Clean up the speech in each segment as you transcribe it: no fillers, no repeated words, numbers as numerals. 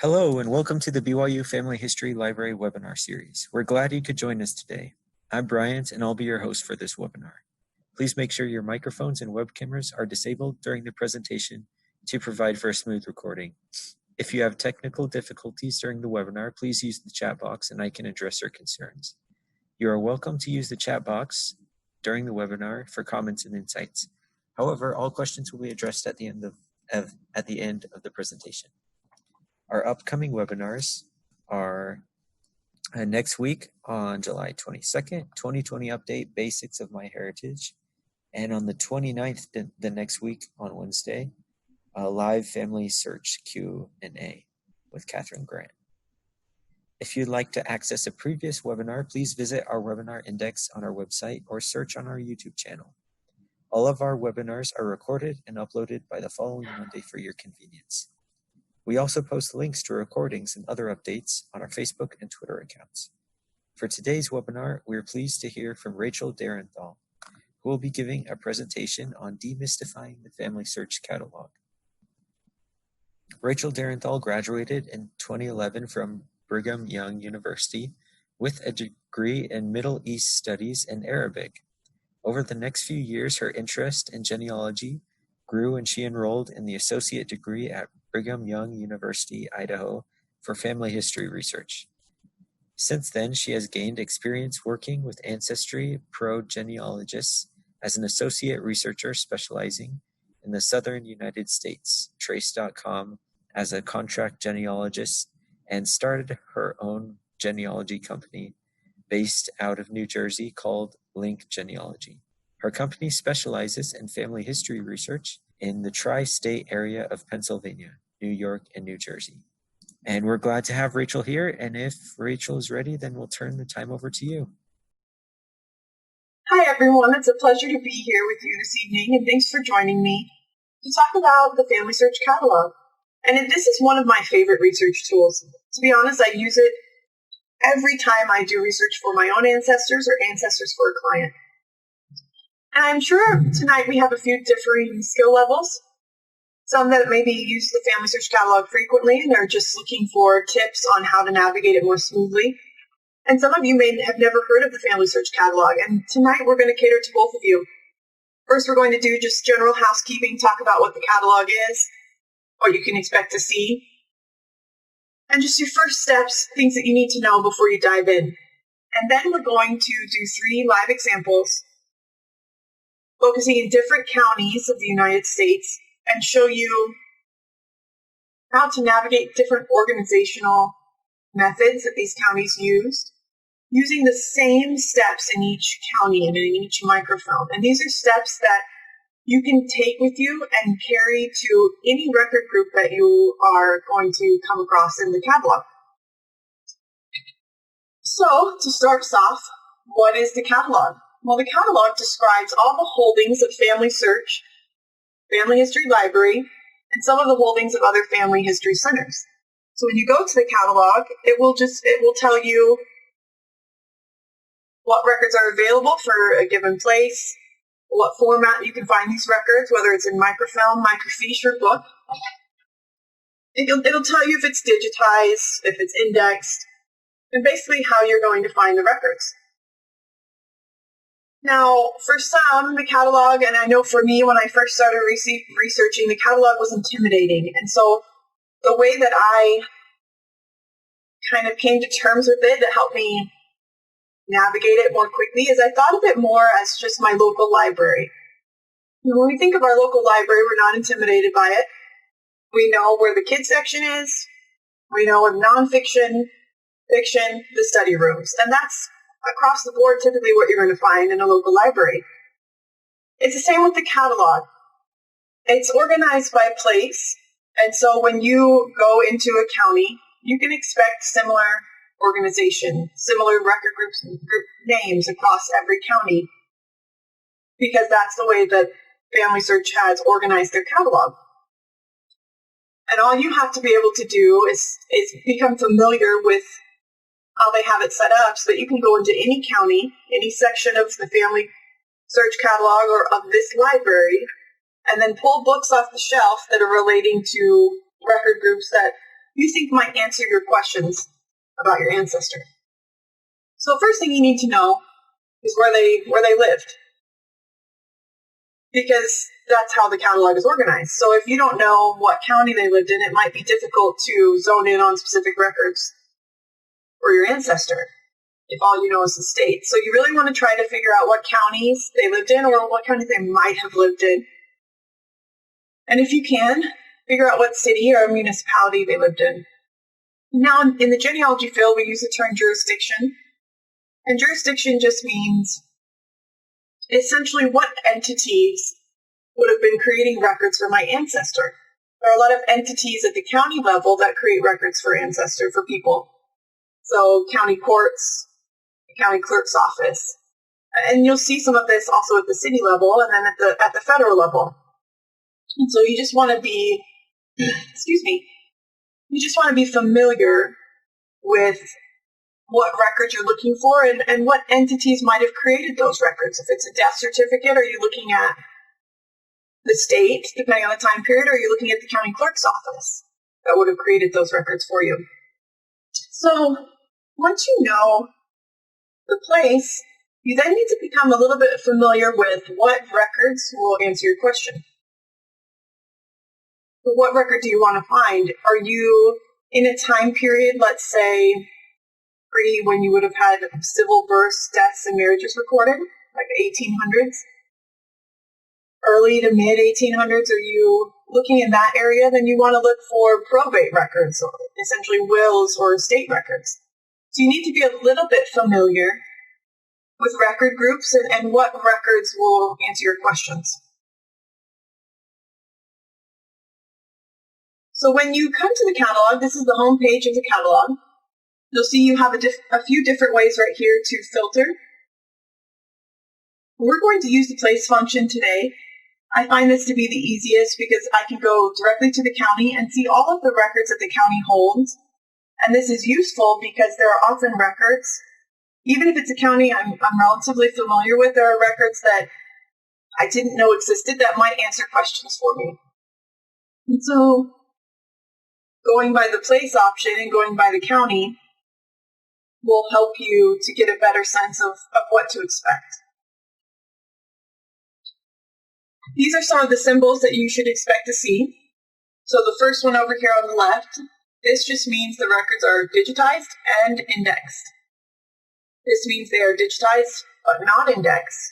Hello and welcome to the BYU Family History Library webinar series. We're glad you could join us today. I'm Bryant and I'll be your host for this webinar. Please make sure your microphones and web cameras are disabled during the presentation to provide for a smooth recording. If you have technical difficulties during the webinar, please use the chat box and I can address your concerns. You are welcome to use the chat box during the webinar for comments and insights. However, all questions will be addressed at the end of the presentation. Our upcoming webinars are next week on July 22nd, 2020 update, Basics of My Heritage, and on the 29th, the next week on Wednesday, a live family search Q&A with Catherine Grant. If you'd like to access a previous webinar, please visit our webinar index on our website or search on our YouTube channel. All of our webinars are recorded and uploaded by the following Monday for your convenience. We also post links to recordings and other updates on our Facebook and Twitter accounts. For today's webinar, we're pleased to hear from Rachel Derenthal, who will be giving a presentation on demystifying the FamilySearch Catalog. Rachel Derenthal graduated in 2011 from Brigham Young University with a degree in Middle East Studies and Arabic. Over the next few years, her interest in genealogy grew and she enrolled in the associate degree at Brigham Young University, Idaho, for family history research. Since then, she has gained experience working with ancestry pro-genealogists as an associate researcher specializing in the southern United States, Trace.com as a contract genealogist, and started her own genealogy company based out of New Jersey called Link Genealogy. Her company specializes in family history research in the tri-state area of Pennsylvania, New York, and New Jersey. And we're glad to have Rachel here. And if Rachel is ready, then we'll turn the time over to you. Hi, everyone. It's a pleasure to be here with you this evening, and thanks for joining me to talk about the FamilySearch Catalog. And this is one of my favorite research tools. To be honest, I use it every time I do research for my own ancestors or ancestors for a client. And I'm sure tonight we have a few differing skill levels. Some that maybe use the FamilySearch Catalog frequently and are just looking for tips on how to navigate it more smoothly. And some of you may have never heard of the FamilySearch Catalog. And tonight we're going to cater to both of you. First, we're going to do just general housekeeping, talk about what the catalog is, what you can expect to see, and just your first steps, things that you need to know before you dive in. And then we're going to do 3 live examples focusing in different counties of the United States and show you how to navigate different organizational methods that these counties used, using the same steps in each county and in each microfilm. And these are steps that you can take with you and carry to any record group that you are going to come across in the catalog. So, to start us off, what is the catalog? Well, the catalog describes all the holdings of FamilySearch, Family History Library, and some of the holdings of other family history centers. So when you go to the catalog, it will tell you what records are available for a given place, what format you can find these records, whether it's in microfilm, microfiche, or book. It'll tell you if it's digitized, if it's indexed, and basically how you're going to find the records. Now, for some, the catalog, and I know for me, when I first started researching, the catalog was intimidating. And so the way that I kind of came to terms with it that helped me navigate it more quickly is I thought of it more as just my local library. When we think of our local library, we're not intimidated by it. We know where the kids section is. We know where nonfiction, fiction, the study rooms. And that's across the board typically what you're going to find in a local library. It's the same with the catalog. It's organized by place. And so when you go into a county, you can expect similar organization, similar record groups and group names across every county, because that's the way that FamilySearch has organized their catalog. And all you have to be able to do is become familiar with how they have it set up so that you can go into any county, any section of the FamilySearch Catalog or of this library, and then pull books off the shelf that are relating to record groups that you think might answer your questions about your ancestor. So first thing you need to know is where they lived, because that's how the catalog is organized. So if you don't know what county they lived in, it might be difficult to zone in on specific records for your ancestor if all you know is the state. So you really want to try to figure out what counties they lived in or what counties they might have lived in. And if you can, figure out what city or municipality they lived in. Now, in the genealogy field, we use the term jurisdiction. And jurisdiction just means essentially what entities would have been creating records for my ancestor. There are a lot of entities at the county level that create records for ancestor for people. So county courts, the county clerk's office. And you'll see some of this also at the city level and then at the federal level. And so you just want to be, you just want to be familiar with what records you're looking for and what entities might have created those records. If it's a death certificate, are you looking at the state, depending on the time period, or are you looking at the county clerk's office that would have created those records for you? So once you know the place, you then need to become a little bit familiar with what records will answer your question. So what record do you want to find? Are you in a time period, let's say, when you would have had civil births, deaths, and marriages recorded, like 1800s? Early to mid 1800s, are you looking in that area? Then you want to look for probate records, or essentially wills or estate records. So you need to be a little bit familiar with record groups and what records will answer your questions. So when you come to the catalog, this is the home page of the catalog. You'll see you have a few different ways right here to filter. We're going to use the place function today. I find this to be the easiest because I can go directly to the county and see all of the records that the county holds. And this is useful because there are often records, even if it's a county I'm relatively familiar with, there are records that I didn't know existed that might answer questions for me. And so going by the place option and going by the county will help you to get a better sense of what to expect. These are some of the symbols that you should expect to see. So the first one over here on the left, this just means the records are digitized and indexed. This means they are digitized but not indexed.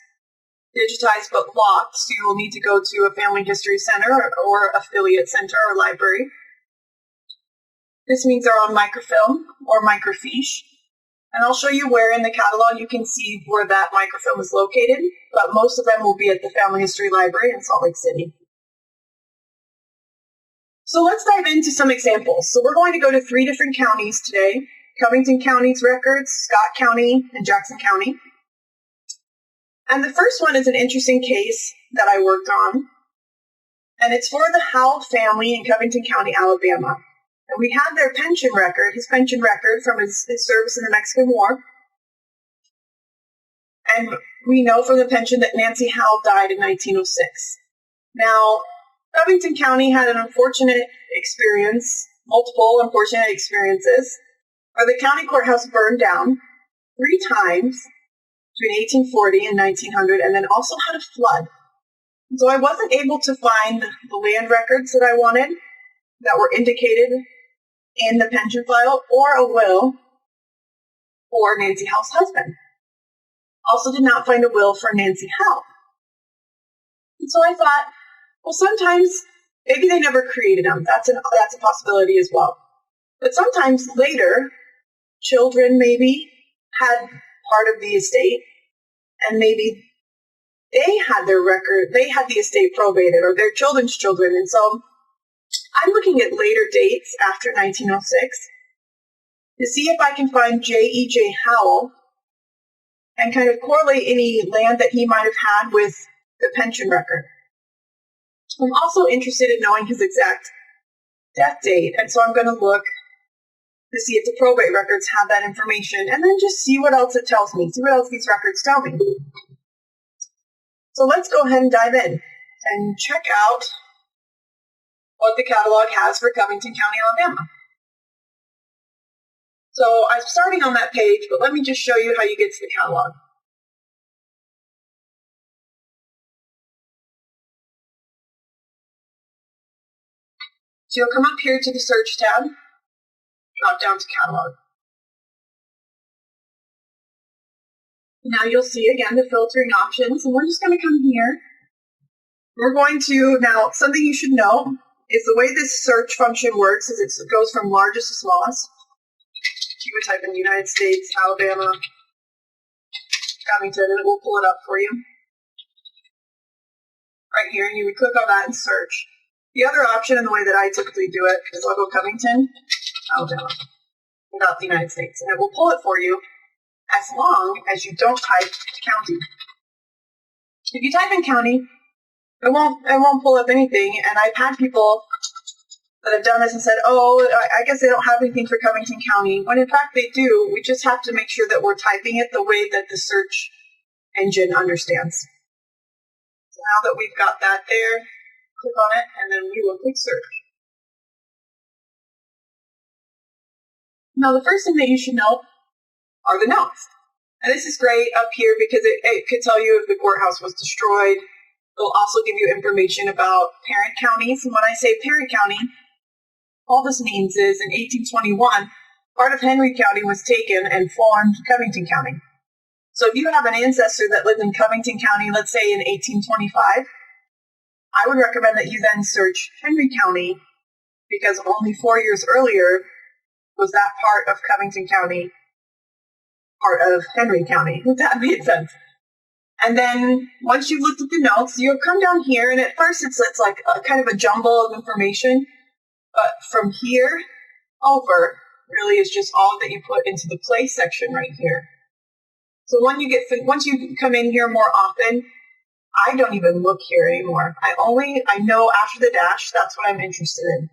Digitized but locked, so you will need to go to a family history center or affiliate center or library. This means they're on microfilm or microfiche. And I'll show you where in the catalog you can see where that microfilm is located, but most of them will be at the Family History Library in Salt Lake City. So let's dive into some examples. So we're going to go to 3 different counties today: Covington County's records, Scott County, and Jackson County. And the first one is an interesting case that I worked on, and it's for the Howell family in Covington County, Alabama. And we had their pension record, his pension record from his service in the Mexican War. And we know from the pension that Nancy Howell died in 1906. Now, Covington County had an unfortunate experience, multiple unfortunate experiences, where the county courthouse burned down 3 times between 1840 and 1900, and then also had a flood. So I wasn't able to find the land records that I wanted that were indicated in the pension file or a will for Nancy Howell's husband. Also did not find a will for Nancy Howell. And so I thought, well, sometimes maybe they never created them. That's a possibility as well. But sometimes later, children maybe had part of the estate, and maybe they had their record, they had the estate probated, or their children's children. And so I'm looking at later dates after 1906 to see if I can find J.E.J. Howell and kind of correlate any land that he might have had with the pension record. I'm also interested in knowing his exact death date, and so I'm going to look to see if the probate records have that information, and then just see what else it tells me, see what else these records tell me. So let's go ahead and dive in and check out what the catalog has for Covington County, Alabama. So I'm starting on that page, but let me just show you how you get to the catalog. So you'll come up here to the search tab, drop down to catalog. Now you'll see again the filtering options, and we're just going to come here. We're going to, now something you should know is the way this search function works is it goes from largest to smallest. You would type in United States, Alabama, Covington, and it will pull it up for you. Right here, and you would click on that and search. The other option, and the way that I typically do it, is I'll go Covington, Alabama, without the United States, and it will pull it for you as long as you don't type county. If you type in county, it won't pull up anything, and I've had people that have done this and said, oh, I guess they don't have anything for Covington County, when in fact they do. We just have to make sure that we're typing it the way that the search engine understands. So now that we've got that there, click on it, and then we will click search. Now the first thing that you should know are the notes. And this is great up here because it could tell you if the courthouse was destroyed. It'll also give you information about parent counties. And when I say parent county, all this means is in 1821, part of Henry County was taken and formed Covington County. So if you have an ancestor that lived in Covington County, let's say in 1825, I would recommend that you then search Henry County because only 4 years earlier was that part of Covington County part of Henry County, if that made sense. And then once you've looked at the notes, you'll come down here, and at first it's like a kind of a jumble of information. But from here over really is just all that you put into the place section right here. So once you come in here more often, I don't even look here anymore. I know after the dash, that's what I'm interested in.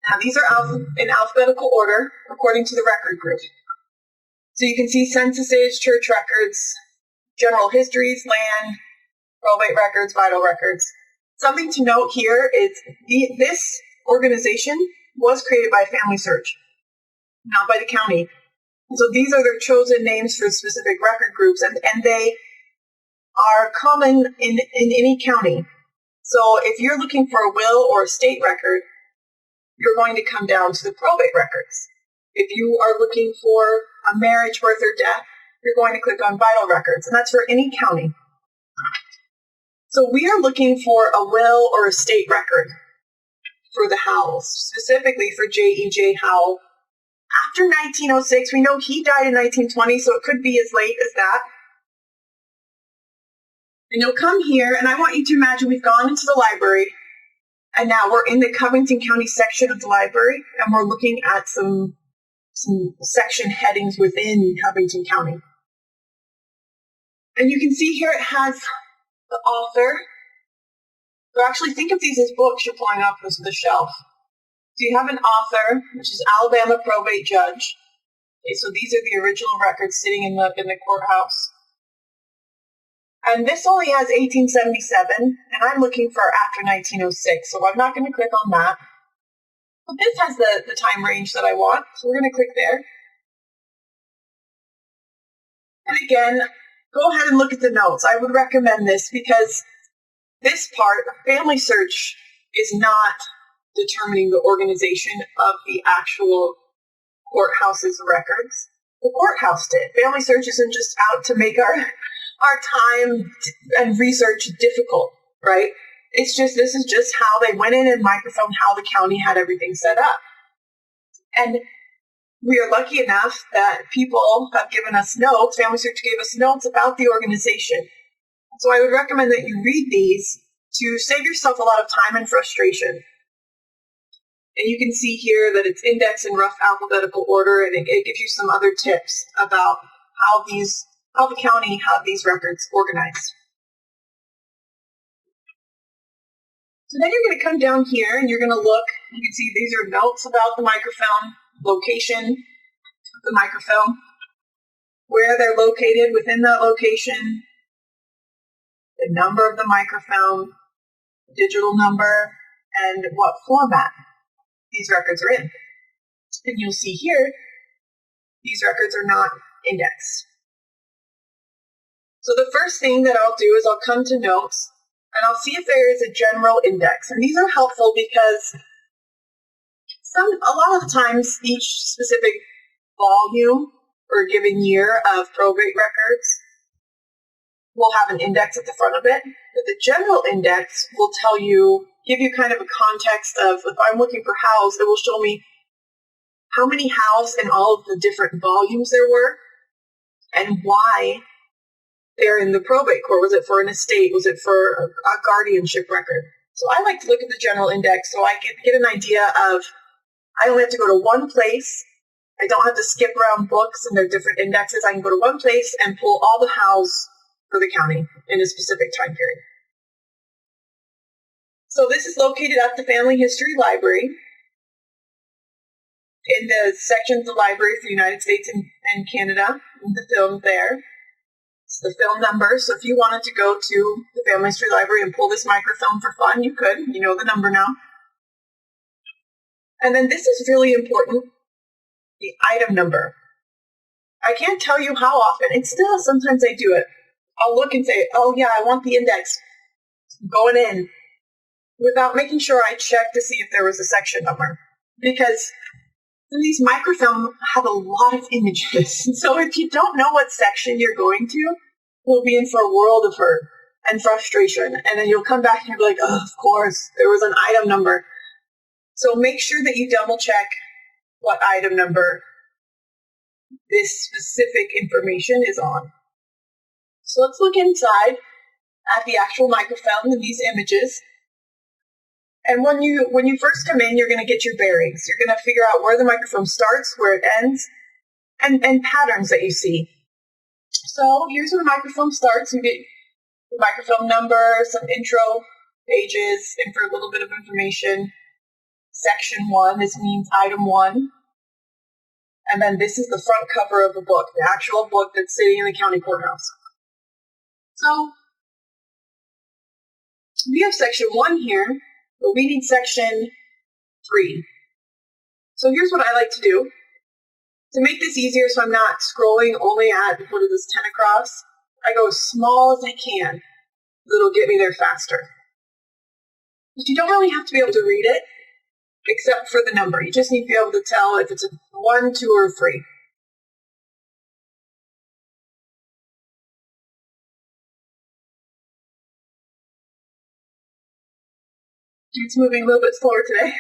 Now these are in alphabetical order according to the record group. So you can see censuses, church records, general histories, land, probate records, vital records. Something to note here is this organization was created by FamilySearch, not by the county. So these are their chosen names for specific record groups, and they are common in any county. So if you're looking for a will or a state record, you're going to come down to the probate records. If you are looking for a marriage, birth, or death, you're going to click on vital records, and that's for any county. So we are looking for a will or a state record for the Howells, specifically for J.E.J. Howell. After 1906, we know he died in 1920, so it could be as late as that. And you'll come here, and I want you to imagine we've gone into the library, and now we're in the Covington County section of the library, and we're looking at some section headings within Covington County. And you can see here it has the author. So actually think of these as books you're pulling off the shelf. So you have an author, which is Alabama probate judge. Okay, so these are the original records sitting in the courthouse. And this only has 1877, and I'm looking for after 1906, so I'm not going to click on that. But this has the time range that I want, so we're going to click there. And again, go ahead and look at the notes. I would recommend this because this part, FamilySearch, is not determining the organization of the actual courthouse's records. The courthouse did. FamilySearch isn't just out to make our time and research difficult, right? This is just how they went in and microfilmed how the county had everything set up. And we are lucky enough that people have given us notes. FamilySearch gave us notes about the organization. So I would recommend that you read these to save yourself a lot of time and frustration. And you can see here that it's indexed in rough alphabetical order, and it gives you some other tips about how the county had these records organized. So then you're going to come down here and you're going to look. You can see these are notes about the microfilm, location of the microfilm, where they're located within that location, the number of the microfilm, digital number, and what format these records are in. And you'll see here These records are not indexed. So the first thing that I'll do is I'll come to notes and I'll see if there is a general index. And these are helpful because a lot of times each specific volume or given year of probate records will have an index at the front of it. But the general index will give you kind of a context of, if I'm looking for house, it will show me how many house and all of the different volumes there were and why they're in the probate court. Was it for an estate? Was it for a guardianship record? So I like to look at the general index so I can get an idea of, I only have to go to one place. I don't have to skip around books and their different indexes. I can go to one place and pull all the house for the county in a specific time period. So this is located at the Family History Library in the section of the library for the United States and Canada, the film there. It's the film number, so if you wanted to go to the Family History Library and pull this microfilm for fun, you could. You know the number now. And then this is really important, the item number. I can't tell you how often, and still sometimes I do it. I'll look and say, oh yeah, I want the index going in, without making sure I check to see if there was a section number. Because these microfilm have a lot of images. So if you don't know what section you're going to, you'll be in for a world of hurt and frustration. And then you'll come back and you'll be like, oh, of course, there was an item number. So make sure that you double check what item number this specific information is on. So let's look inside at the actual microfilm and these images. And when you first come in, you're going to get your bearings. You're going to figure out where the microfilm starts, where it ends, and patterns that you see. So here's where the microfilm starts. You get the microfilm number, some intro pages, and for a little bit of information. Section 1, this means item 1. And then this is the front cover of the book, the actual book that's sitting in the county courthouse. So we have section 1 here, but we need section 3. So here's what I like to do. To make this easier so I'm not scrolling only at, what is this, 10 across, I go as small as I can. It'll get me there faster. But you don't really have to be able to read it, except for the number. You just need to be able to tell if it's a 1, 2, or 3. It's moving a little bit slower today.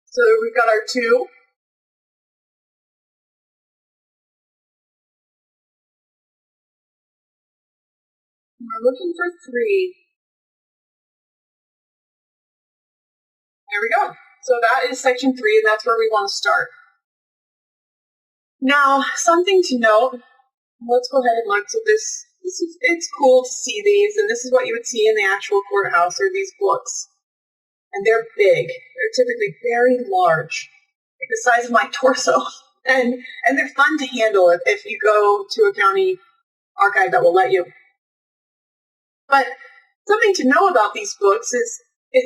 So we've got our 2. We're looking for 3. There we go. So that is section 3, and that's where we want to start. Now, something to note. Let's go ahead and look. So it's cool to see these, and this is what you would see in the actual courthouse, or these books. And they're big. They're typically very large, like the size of my torso. And they're fun to handle if you go to a county archive that will let you. But something to know about these books is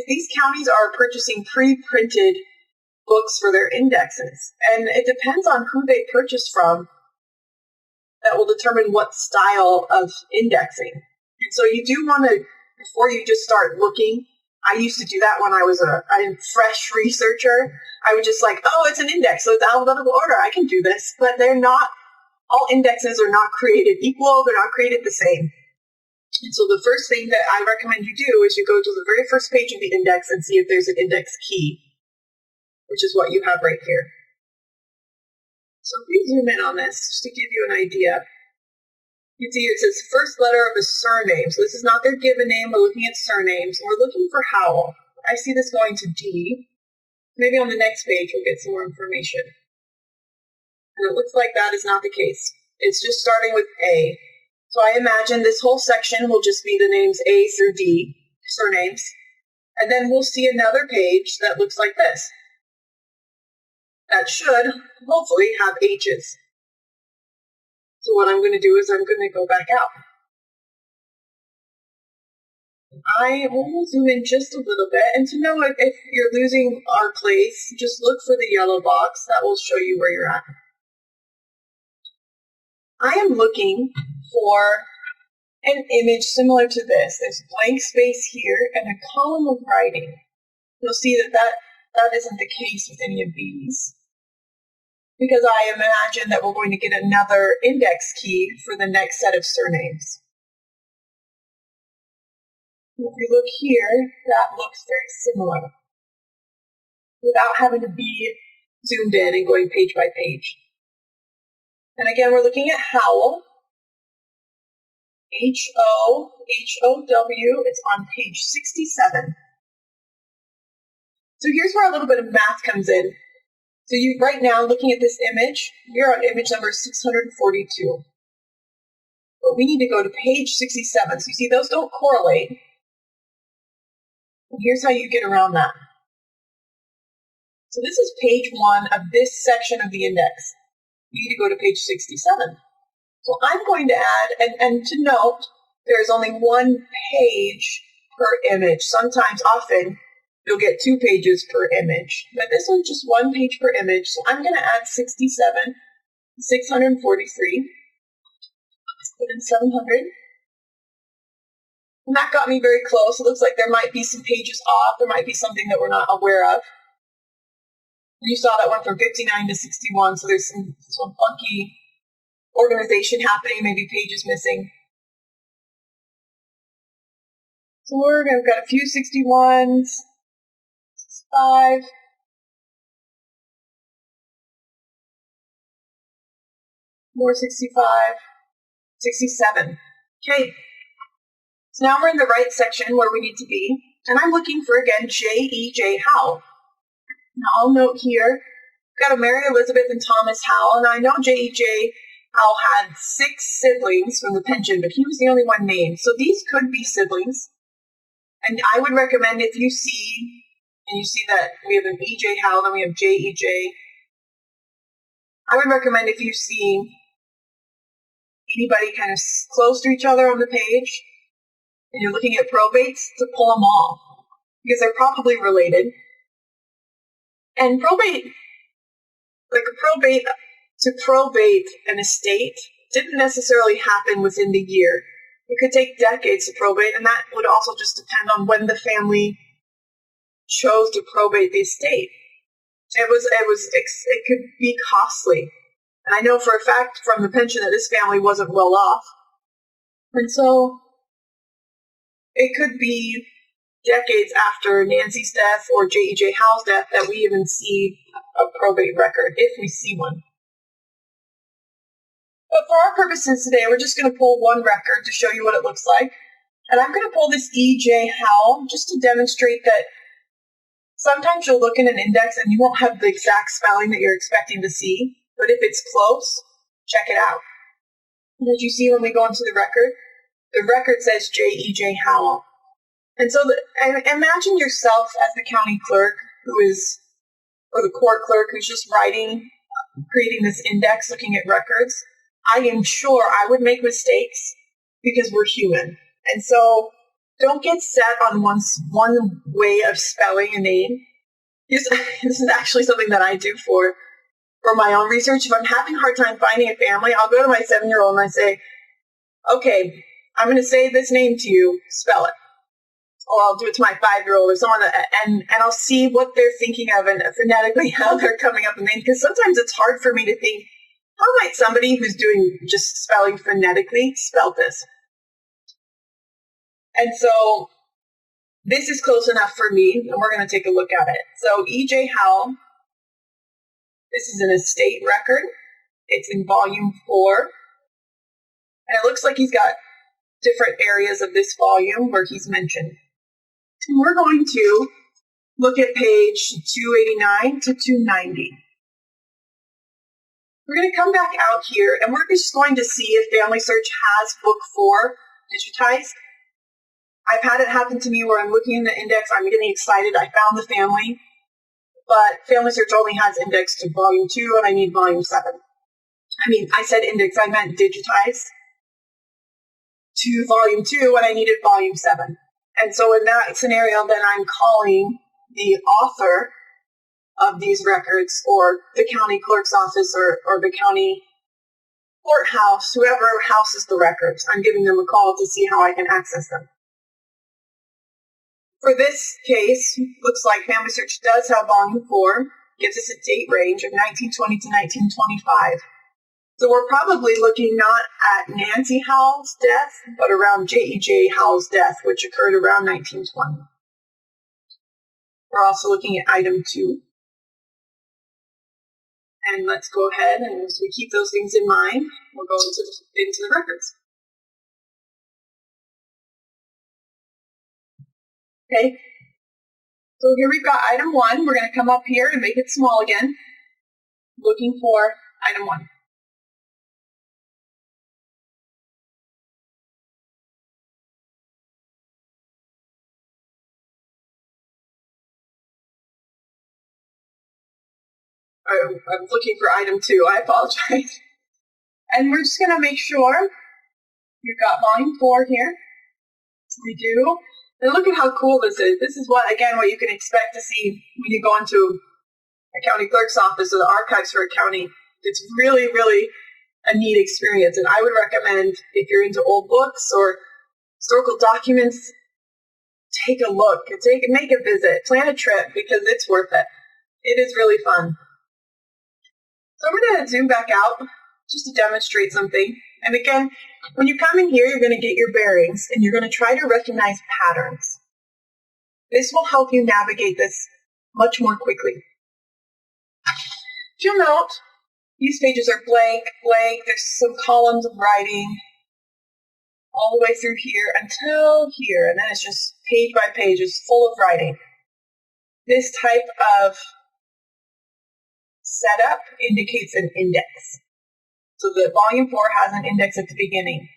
these counties are purchasing pre-printed books for their indexes. And it depends on who they purchase from that will determine what style of indexing. And so you do want to, before you just start looking, I used to do that when I was a fresh researcher. I would just like, oh, it's an index, so it's alphabetical order. I can do this. But they're not, all indexes are not created equal. They're not created the same. And so the first thing that I recommend you do is you go to the very first page of the index and see if there's an index key, which is what you have right here. So if we zoom in on this, just to give you an idea, you can see it says first letter of a surname. So this is not their given name. We're looking at surnames. We're looking for Howell. I see this going to D. Maybe on the next page we'll get some more information. And it looks like that is not the case. It's just starting with A. So I imagine this whole section will just be the names A through D, surnames. And then we'll see another page that looks like this. That should, hopefully, have H's. So what I'm going to do is I'm going to go back out. I will zoom in just a little bit. And to know if you're losing our place, just look for the yellow box. That will show you where you're at. I am looking for an image similar to this. There's blank space here and a column of writing. You'll see that isn't the case with any of these, because I imagine that we're going to get another index key for the next set of surnames. If you look here, that looks very similar, without having to be zoomed in and going page by page. And again, we're looking at Howell. H-O-W, it's on page 67. So here's where a little bit of math comes in. So you right now, looking at this image, you're on image number 642. But we need to go to page 67. So you see, those don't correlate. And here's how you get around that. So this is page 1 of this section of the index. You need to go to page 67. So I'm going to add, and to note, there is only one page per image. Sometimes, often, you'll get 2 pages per image. But this one's just 1 page per image. So I'm going to add 67, 643. Let's put in 700. And that got me very close. It looks like there might be some pages off. There might be something that we're not aware of. You saw that one from 59 to 61, so there's some funky organization happening, maybe pages missing. So we've got a few 61s, 65, more 65, 67. Okay, so now we're in the right section where we need to be, and I'm looking for, again, J.E.J. Howell. Now I'll note here, we've got a Mary Elizabeth and Thomas Howell, and I know J.E.J. Howell had 6 siblings from the pension, but he was the only one named. So these could be siblings. And I would recommend, if you see, and you see that we have an E.J. Howell, then we have J.E.J., I would recommend, if you see anybody kind of close to each other on the page, and you're looking at probates, to pull them all, because they're probably related. And probate, like a probate, to probate an estate didn't necessarily happen within the year. It could take decades to probate, and that would also just depend on when the family chose to probate the estate. It could be costly. And I know for a fact from the pension that this family wasn't well off. And so it could be decades after Nancy's death or J.E.J. Howell's death that we even see a probate record, if we see one. But for our purposes today, we're just going to pull one record to show you what it looks like. And I'm going to pull this E.J. Howell just to demonstrate that sometimes you'll look in an index and you won't have the exact spelling that you're expecting to see. But if it's close, check it out. And as you see when we go into the record says J.E.J. Howell. And so imagine yourself as the county clerk or the court clerk who's just creating this index, looking at records. I am sure I would make mistakes because we're human. And so don't get set on one way of spelling a name. This is actually something that I do for my own research. If I'm having a hard time finding a family, I'll go to my 7-year-old and I say, okay, I'm going to say this name to you, spell it. Or I'll do it to my 5-year-old or someone, and I'll see what they're thinking of and phonetically how they're coming up with names. Because sometimes it's hard for me to think, how might somebody who's doing just spelling phonetically spell this? And so this is close enough for me, and we're going to take a look at it. So E.J. Howell, this is an estate record. It's in volume 4. And it looks like he's got different areas of this volume where he's mentioned. And we're going to look at page 289 to 290. We're going to come back out here, and we're just going to see if FamilySearch has book 4 digitized. I've had it happen to me where I'm looking in the index, I'm getting excited, I found the family, but FamilySearch only has index to volume 2, and I need volume 7. I said index, I meant digitized to volume 2, and I needed volume 7. And so in that scenario, then I'm calling the author of these records, or the county clerk's office, or the county courthouse, whoever houses the records. I'm giving them a call to see how I can access them. For this case, looks like FamilySearch does have volume 4, gives us a date range of 1920 to 1925. So we're probably looking not at Nancy Howell's death, but around J.E.J. Howell's death, which occurred around 1920. We're also looking at item 2. And let's go ahead, and as we keep those things in mind, we'll go into the records. Okay, so here we've got item 1. We're going to come up here and make it small again, looking for item 1. I'm looking for item 2. I apologize. And we're just going to make sure you've got volume 4 here. We do. And look at how cool this is. This is what you can expect to see when you go into a county clerk's office or the archives for a county. It's really, really a neat experience. And I would recommend, if you're into old books or historical documents, take a look. Make a visit. Plan a trip, because it's worth it. It is really fun. So I'm going to zoom back out just to demonstrate something. And again, when you come in here, you're going to get your bearings, and you're going to try to recognize patterns. This will help you navigate this much more quickly. If you'll note, these pages are blank. There's some columns of writing all the way through here until here, and then it's just page by page, it's full of writing. This type of setup indicates an index. So the volume 4 has an index at the beginning.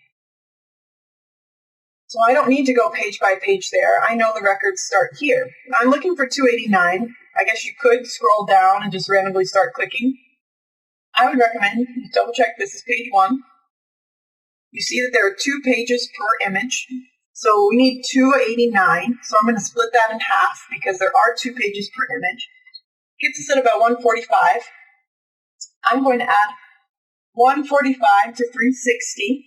So I don't need to go page by page there. I know the records start here. I'm looking for 289. I guess you could scroll down and just randomly start clicking. I would recommend you double check this is page 1. You see that there are 2 pages per image. So we need 289. So I'm going to split that in half because there are 2 pages per image. Gets us at about 145. I'm going to add 145 to 360,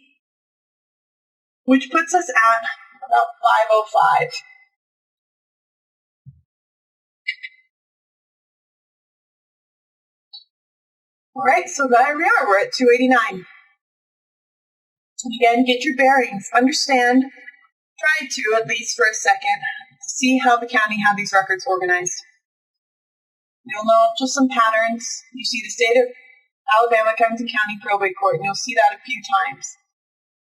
which puts us at about 505. All right, so there we are. We're at 289. Again, get your bearings. Understand, try to, at least for a second, to see how the county had these records organized. You'll know just some patterns. You see the state of Alabama Covington County Probate Court, and you'll see that a few times,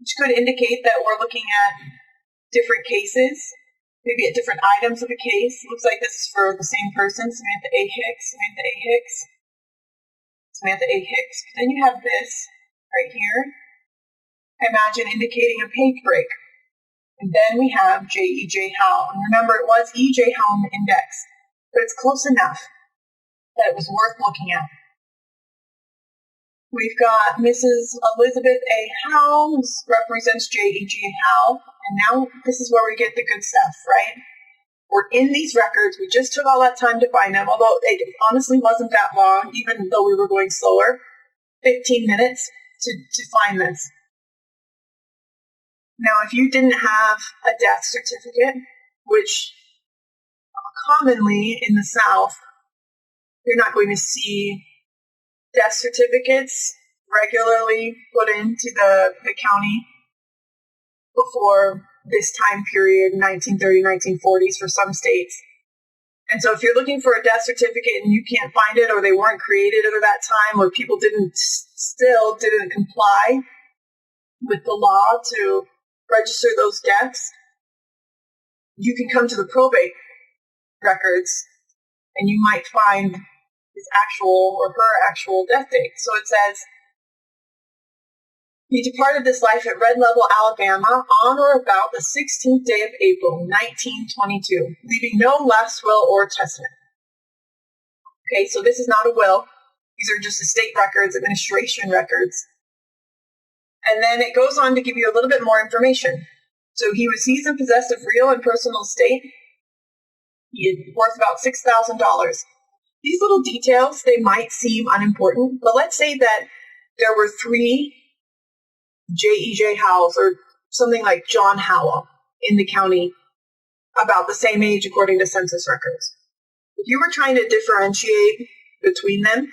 which could indicate that we're looking at different cases, maybe at different items of a case. It looks like this is for the same person, Samantha A. Hicks, Samantha A. Hicks, Samantha A. Hicks. But then you have this right here, I imagine indicating a page break. And then we have J.E.J. Howell. And remember, it was E.J. Howell in the index, but it's close enough that it was worth looking at. We've got Mrs. Elizabeth A. Howell, who represents J.E.J. Howell, and now this is where we get the good stuff, right? We're in these records. We just took all that time to find them, although it honestly wasn't that long, even though we were going slower. 15 minutes to find this. Now, if you didn't have a death certificate, which commonly in the South, you're not going to see death certificates regularly put into the county before this time period, 1930, 1940s for some states. And so if you're looking for a death certificate and you can't find it, or they weren't created at that time, or people still didn't comply with the law to register those deaths, you can come to the probate records and you might find his actual or her actual death date. So it says, he departed this life at Red Level, Alabama on or about the 16th day of April, 1922, leaving no last will or testament. Okay, so this is not a will. These are just estate records, administration records. And then it goes on to give you a little bit more information. So he was seized and possessed of real and personal estate. He worth about $6,000. These little details, they might seem unimportant, but let's say that there were 3 J.E.J. Howells or something like John Howell in the county about the same age according to census records. If you were trying to differentiate between them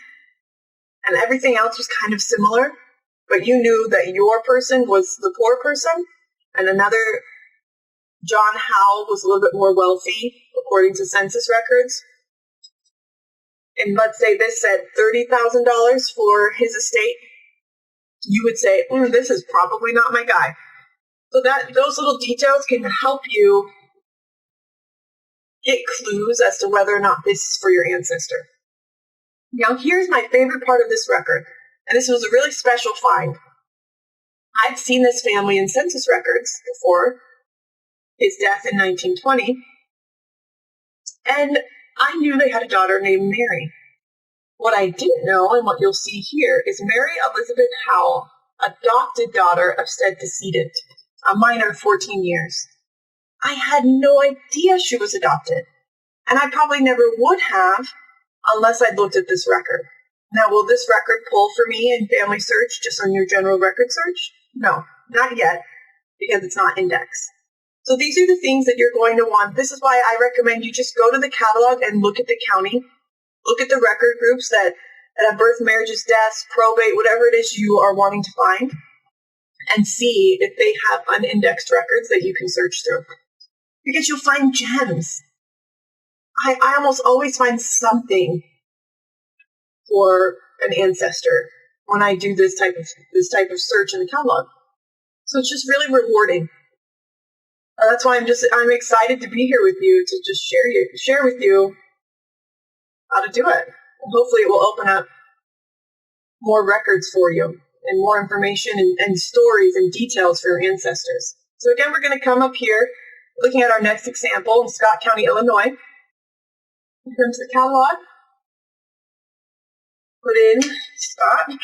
and everything else was kind of similar, but you knew that your person was the poor person and another John Howell was a little bit more wealthy according to census records, and let's say this said $30,000 for his estate, you would say, this is probably not my guy. So that those little details can help you get clues as to whether or not this is for your ancestor. Now, here's my favorite part of this record, and this was a really special find. I'd seen this family in census records before his death in 1920, and I knew they had a daughter named Mary. What I didn't know, and what you'll see here, is Mary Elizabeth Howell, adopted daughter of said decedent, a minor 14 years. I had no idea she was adopted, and I probably never would have unless I'd looked at this record. Now, will this record pull for me in FamilySearch just on your general record search? No, not yet, because it's not indexed. So these are the things that you're going to want. This is why I recommend you just go to the catalog and look at the county. Look at the record groups that have birth, marriages, deaths, probate, whatever it is you are wanting to find, and see if they have unindexed records that you can search through. Because you'll find gems. I almost always find something for an ancestor when I do this type of search in the catalog. So it's just really rewarding. That's why I'm excited to be here with you to just share with you how to do it. And hopefully it will open up more records for you and more information and stories and details for your ancestors. So again, we're going to come up here looking at our next example in Scott County, Illinois. In terms of the catalog, put in Scott.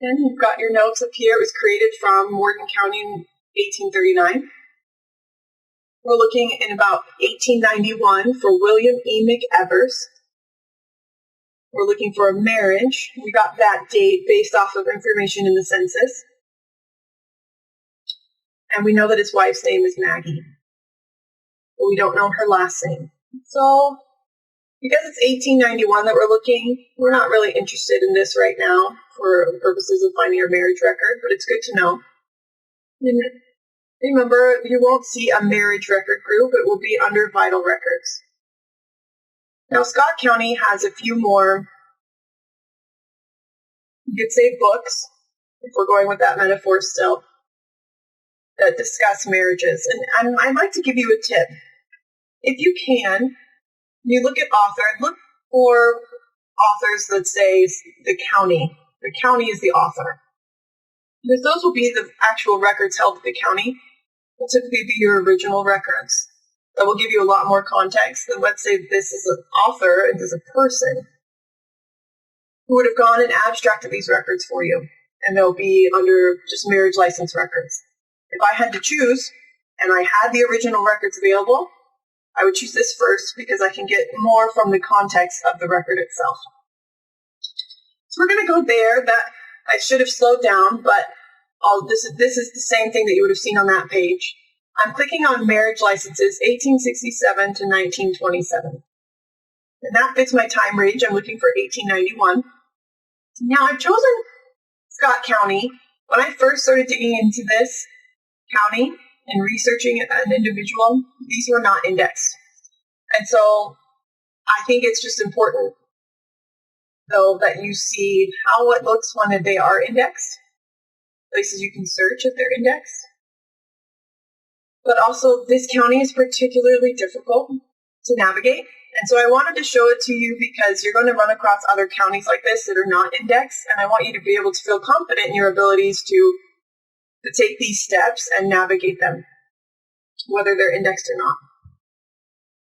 And you've got your notes up here. It was created from Morgan County in 1839. We're looking in about 1891 for William E. McEvers. We're looking for a marriage. We got that date based off of information in the census. And we know that his wife's name is Maggie. But we don't know her last name. So, because it's 1891 that we're looking, we're not really interested in this right now for purposes of finding our marriage record, but it's good to know. And remember, you won't see a marriage record group. It will be under vital records. Now, Scott County has a few more, you could say books, if we're going with that metaphor still, that discuss marriages. And I'd like to give you a tip. If you can, you look at author, look for authors that say the county. The county is the author. Because those will be the actual records held at the county. Will typically be your original records. That will give you a lot more context than, let's say, this is an author and this is a person who would have gone and abstracted these records for you. And they'll be under just marriage license records. If I had to choose, and I had the original records available, I would choose this first because I can get more from the context of the record itself. So we're going to go there. That I should have slowed down, but this is the same thing that you would have seen on that page. I'm clicking on marriage licenses 1867 to 1927. And that fits my time range. I'm looking for 1891. Now, I've chosen Scott County. When I first started digging into this county and researching an individual, these were not indexed. And so I think it's just important, though, that you see how it looks when they are indexed, places you can search if they're indexed. But also, this county is particularly difficult to navigate. And so I wanted to show it to you because you're going to run across other counties like this that are not indexed. And I want you to be able to feel confident in your abilities to take these steps and navigate them, whether they're indexed or not.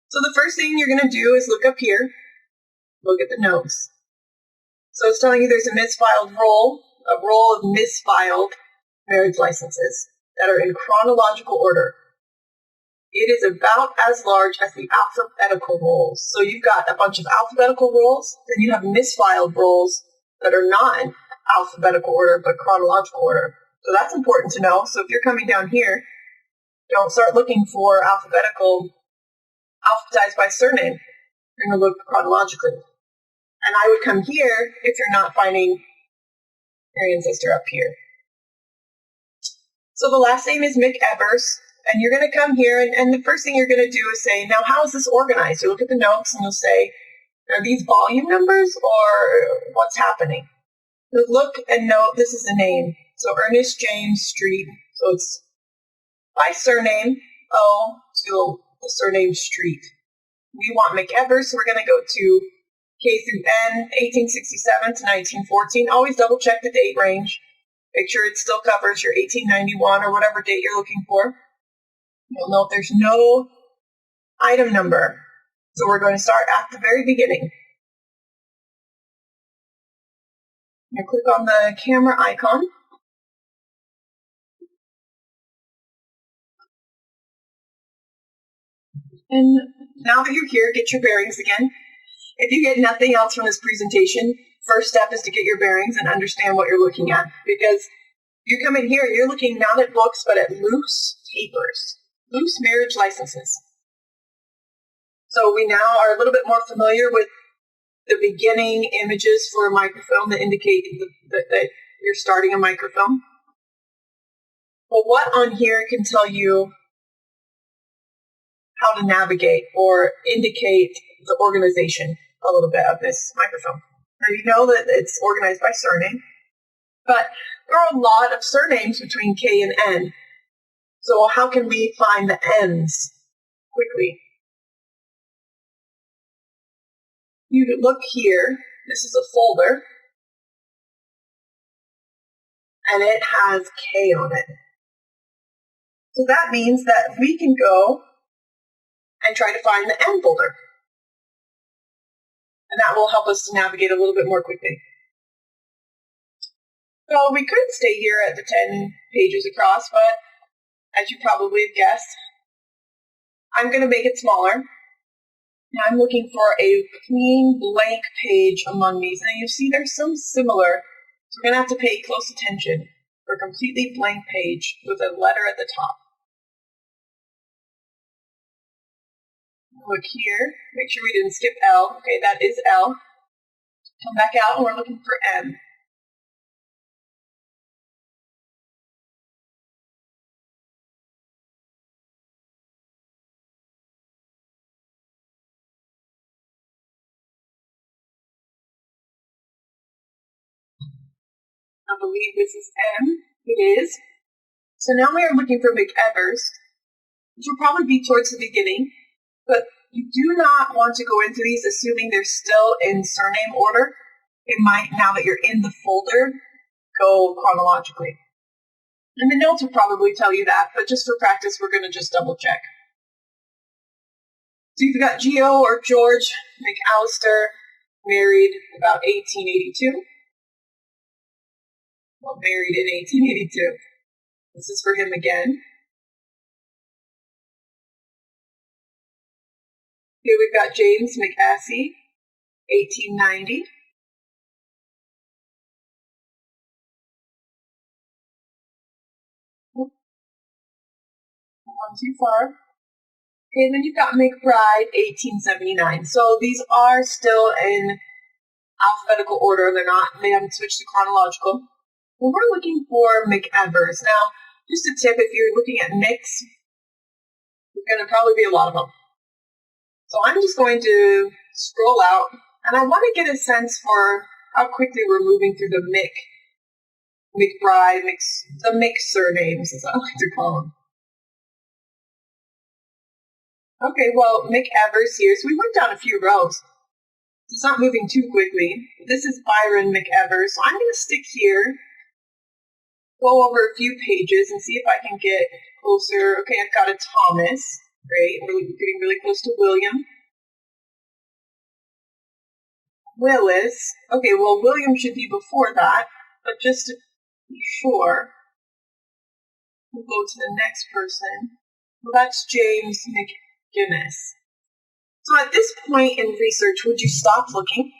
So the first thing you're going to do is look up here, look at the notes. So it's telling you there's a misfiled roll, a roll of misfiled marriage licenses that are in chronological order. It is about as large as the alphabetical roles. So you've got a bunch of alphabetical roles, then you have misfiled roles that are not in alphabetical order, but chronological order. So that's important to know. So if you're coming down here, don't start looking for alphabetized by surname. You're going to look chronologically. And I would come here if you're not finding your ancestor up here. So the last name is McEvers, and you're going to come here, and the first thing you're going to do is say, now how is this organized? You look at the notes and you'll say, are these volume numbers or what's happening? You'll look and note this is the name. So Ernest James Street. So it's by surname O to the surname Street. We want McEvers, so we're going to go to K through N, 1867 to 1914. Always double check the date range. Make sure it still covers your 1891 or whatever date you're looking for. You'll note there's no item number. So we're going to start at the very beginning. You click on the camera icon. And now that you're here, get your bearings again. If you get nothing else from this presentation, first step is to get your bearings and understand what you're looking at. Because you come in here, you're looking not at books, but at loose papers, loose marriage licenses. So we now are a little bit more familiar with the beginning images for a microfilm that indicate that you're starting a microfilm. But what on here can tell you how to navigate or indicate the organization a little bit of this microfilm? Now you know that it's organized by surname, but there are a lot of surnames between K and N. So how can we find the N's quickly? You look here, this is a folder, and it has K on it. So that means that we can go and try to find the N folder. And that will help us to navigate a little bit more quickly. So we could stay here at the 10 pages across, but as you probably have guessed, I'm going to make it smaller. Now I'm looking for a clean blank page among these. And you see there's some similar, so we're going to have to pay close attention for a completely blank page with a letter at the top. Look here, make sure we didn't skip L. Okay, that is L. Come back out and we're looking for M. I believe this is M. It is. So now we are looking for McEvers, which will probably be towards the beginning, but you do not want to go into these assuming they're still in surname order. It might, now that you're in the folder, go chronologically. And the notes will probably tell you that, but just for practice, we're going to just double check. So you've got Geo or George McAllister, married about 1882. Well, married in 1882. This is for him again. Here we've got James McAssey, 1890. Not too far. Okay, and then you've got McBride, 1879. So these are still in alphabetical order. They haven't switched to chronological. Well, we're looking for McEvers. Now, just a tip, if you're looking at mix, there's going to probably be a lot of them. So I'm just going to scroll out, and I want to get a sense for how quickly we're moving through the McBride, the mix surnames, as I like to call them. Okay, well, McEvers here. So we went down a few rows. It's not moving too quickly. This is Byron McEvers. So I'm going to stick here, go over a few pages, and see if I can get closer. Okay, I've got a Thomas. Great, we're getting really close to William. Willis. Okay, well, William should be before that, but just to be sure, we'll go to the next person. Well, that's James McGinnis. So at this point in research, would you stop looking?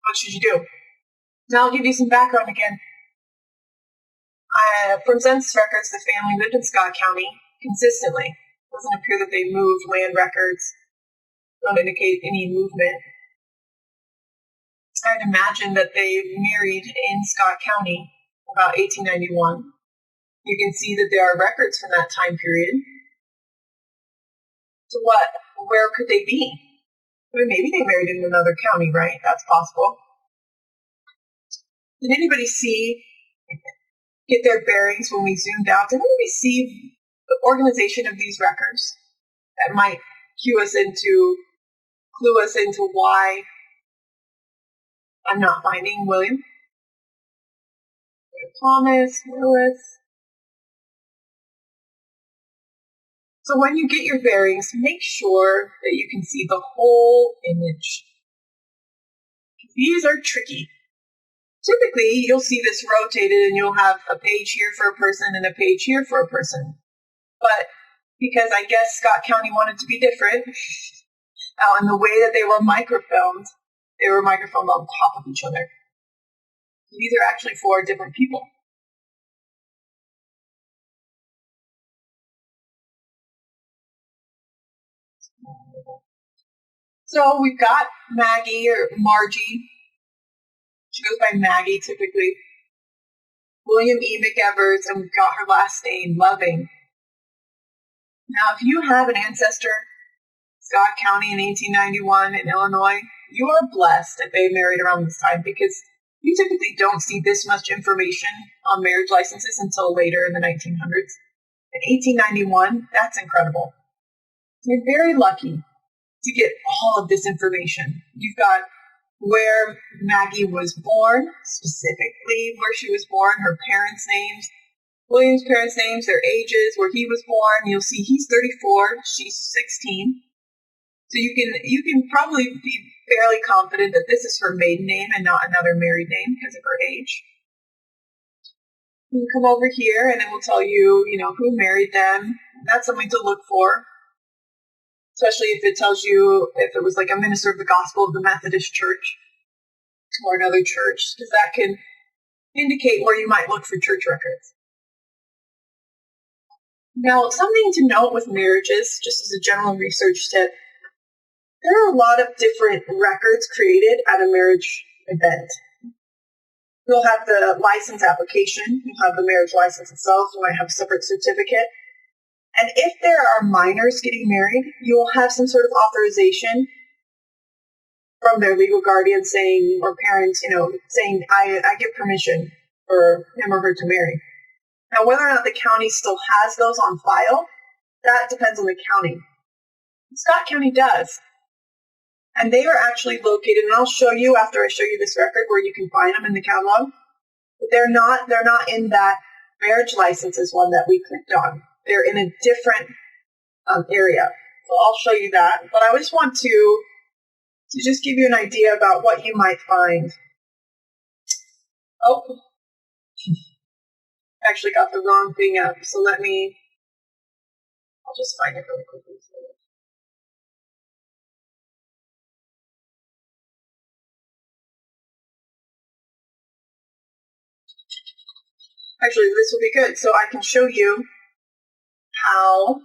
What should you do? Now I'll give you some background again. From census records, the family lived in Scott County consistently. It doesn't appear that they moved. Land records don't indicate any movement. I'd imagine that they married in Scott County about 1891. You can see that there are records from that time period. So where could they be? I mean, maybe they married in another county, right? That's possible. Did anybody get their bearings when we zoomed out? Did anybody see the organization of these records that might clue us into why I'm not finding William? Thomas, Willis. So when you get your bearings, make sure that you can see the whole image. These are tricky. Typically, you'll see this rotated and you'll have a page here for a person and a page here for a person. But because I guess Scott County wanted to be different, and the way that they were microfilmed on top of each other. These are actually 4 different people. So we've got Maggie or Margie. She goes by Maggie typically. William E. McEvers, and we've got her last name, Loving. Now, if you have an ancestor, Scott County in 1891 in Illinois, you are blessed that they married around this time because you typically don't see this much information on marriage licenses until later in the 1900s. In 1891, that's incredible. You're very lucky to get all of this information. You've got where Maggie was born, specifically where she was born, her parents' names, William's parents' names, their ages, where he was born. You'll see he's 34, she's 16. So you can probably be fairly confident that this is her maiden name and not another married name because of her age. You can come over here and it will tell you, who married them. That's something to look for. Especially if it tells you if it was like a minister of the gospel of the Methodist Church or another church, because that can indicate where you might look for church records. Now, something to note with marriages, just as a general research tip, there are a lot of different records created at a marriage event. You'll have the license application, you'll have the marriage license itself, you might have a separate certificate. And if there are minors getting married, you will have some sort of authorization from their legal guardian saying, or parents, saying, I give permission for him or her to marry. Now, whether or not the county still has those on file, that depends on the county. Scott County does. And they are actually located, and I'll show you after I show you this record where you can find them in the catalog. But they're not in that marriage licenses one that we clicked on. They're in a different area. So I'll show you that. But I just want to just give you an idea about what you might find. Oh, actually got the wrong thing up. So I'll just find it really quickly. Actually, this will be good. So I can show you how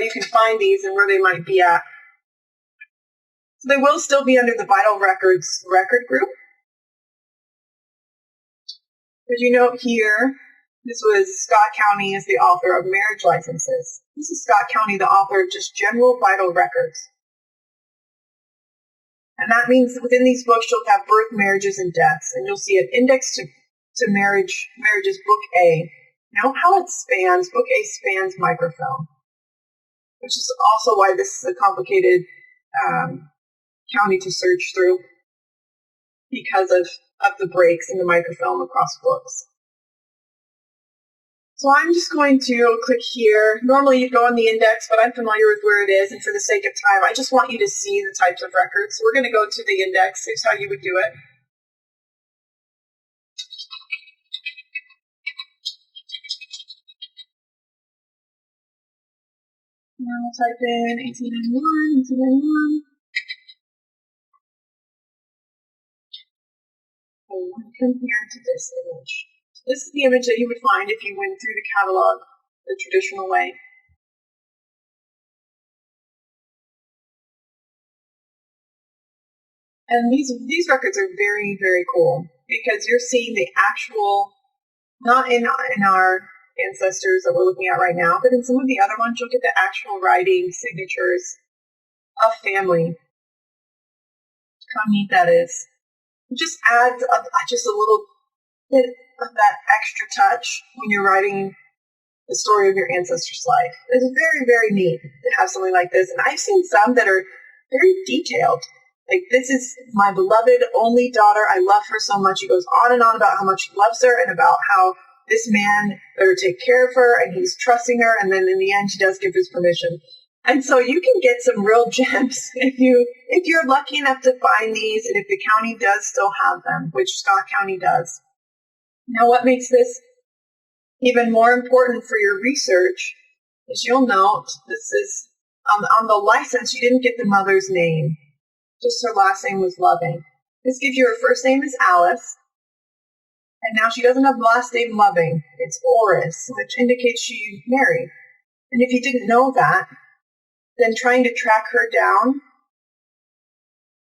you can find these and where they might be at. So they will still be under the Vital Records record group. But you note here, this was Scott County as the author of marriage licenses. This is Scott County, the author of just general vital records. And that means that within these books, you'll have birth, marriages, and deaths. And you'll see an index to marriages, Book A. Now, how it spans, Book A spans microfilm, which is also why this is a complicated county to search through because of the breaks in the microfilm across books. So I'm just going to click here. Normally you'd go on the index, but I'm familiar with where it is, and for the sake of time, I just want you to see the types of records. So we're going to go to the index. Here's how you would do it. Now we'll type in 1891, 1891. And compare to this image. This is the image that you would find if you went through the catalog the traditional way. And these records are very, very cool because you're seeing the actual, not in our ancestors that we're looking at right now, but in some of the other ones, you'll get the actual writing signatures of family. How neat that is. It just adds just a little bit of that extra touch when you're writing the story of your ancestor's life. It's very, very neat to have something like this. And I've seen some that are very detailed. Like, this is my beloved only daughter. I love her so much. He goes on and on about how much he loves her and about how this man better take care of her and he's trusting her. And then in the end, she does give his permission. And so you can get some real gems if you're lucky enough to find these and if the county does still have them, which Scott County does. Now, what makes this even more important for your research is you'll note this is on the license, you didn't get the mother's name. Just her last name was Loving. This gives you her first name is Alice. And now she doesn't have the last name Loving. It's Oris, which indicates she's married. And if you didn't know that, then trying to track her down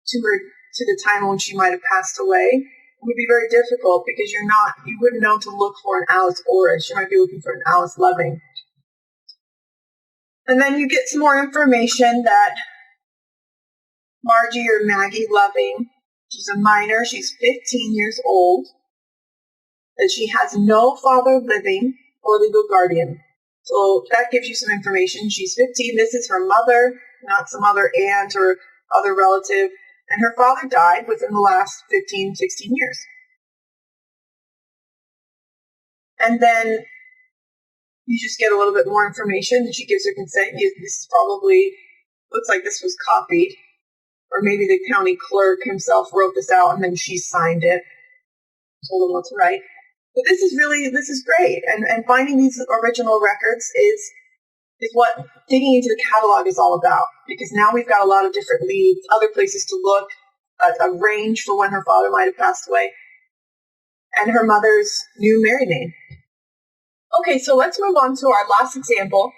to the time when she might have passed away would be very difficult because you wouldn't know to look for an Alice Oris. You might be looking for an Alice Loving. And then you get some more information that Margie or Maggie Loving, she's a minor, she's 15 years old, that she has no father living or legal guardian. So that gives you some information. She's 15. This is her mother, not some other aunt or other relative. And her father died within the last 15, 16 years. And then you just get a little bit more information and she gives her consent. This is probably, looks like this was copied. Or maybe the county clerk himself wrote this out and then she signed it. Told him what to write. But this is great. And finding these original records is what digging into the catalog is all about. Because now we've got a lot of different leads, other places to look, a range for when her father might have passed away, and her mother's new married name. Okay, so let's move on to our last example,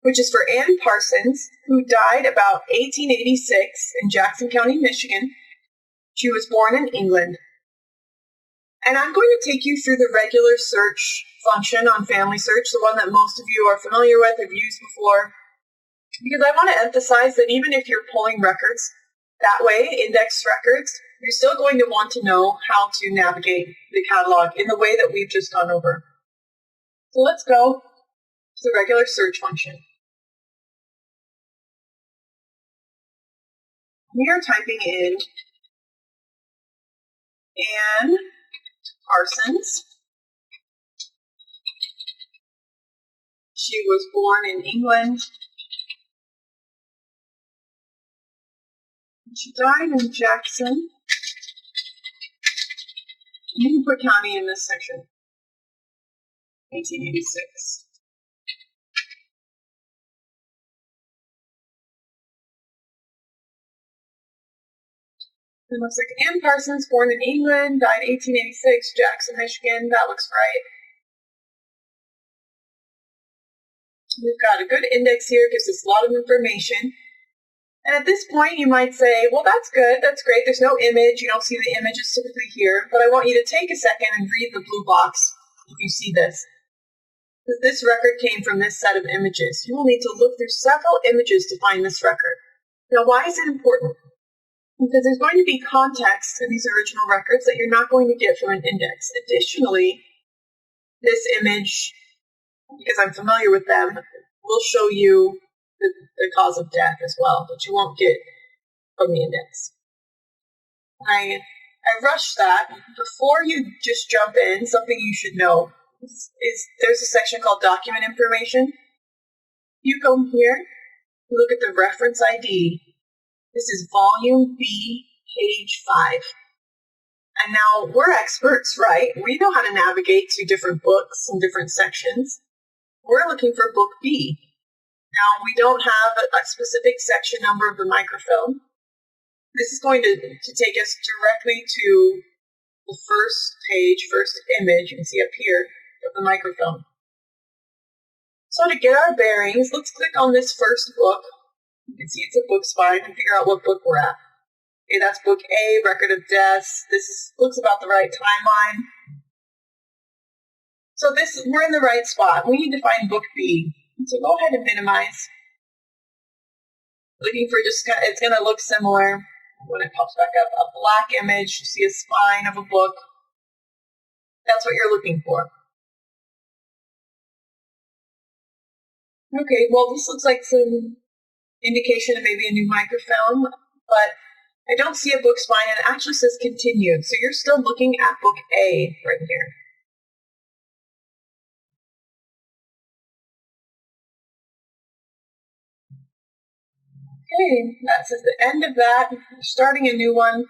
which is for Ann Parsons, who died about 1886 in Jackson County, Michigan. She was born in England. And I'm going to take you through the regular search function on FamilySearch, the one that most of you are familiar with, have used before, because I want to emphasize that even if you're pulling records that way, index records, you're still going to want to know how to navigate the catalog in the way that we've just gone over. So let's go to the regular search function. We are typing in Ann Parsons. She was born in England. She died in Jackson. You can put county in this section. 1886. It looks like Ann Parsons, born in England, died 1886, Jackson, Michigan. That looks right. We've got a good index here, gives us a lot of information. And at this point, you might say, well, that's good, that's great. There's no image. You don't see the images typically here. But I want you to take a second and read the blue box if you see this. Because this record came from this set of images. You will need to look through several images to find this record. Now, why is it important? Because there's going to be context in these original records that you're not going to get from an index. Additionally, this image, because I'm familiar with them, will show you the cause of death as well, that you won't get from the index. I rushed that. Before you just jump in, something you should know is there's a section called document information. You go here, you look at the reference ID. This is volume B, page 5. And now we're experts, right? We know how to navigate to different books and different sections. We're looking for book B. Now, we don't have a specific section number of the microfilm. This is going to take us directly to the first page, first image, you can see up here, of the microfilm. So to get our bearings, let's click on this first book. You can see it's a book spine and figure out what book we're at. Okay, that's book A, Record of Deaths. Looks about the right timeline. So we're in the right spot. We need to find book B. So go ahead and minimize. Looking for it's going to look similar when it pops back up. A black image, you see a spine of a book. That's what you're looking for. Okay, well, this looks like some indication of maybe a new microfilm, but I don't see a book spine, and it actually says continued. So you're still looking at book A right here. Okay, that says the end of that. Starting a new one.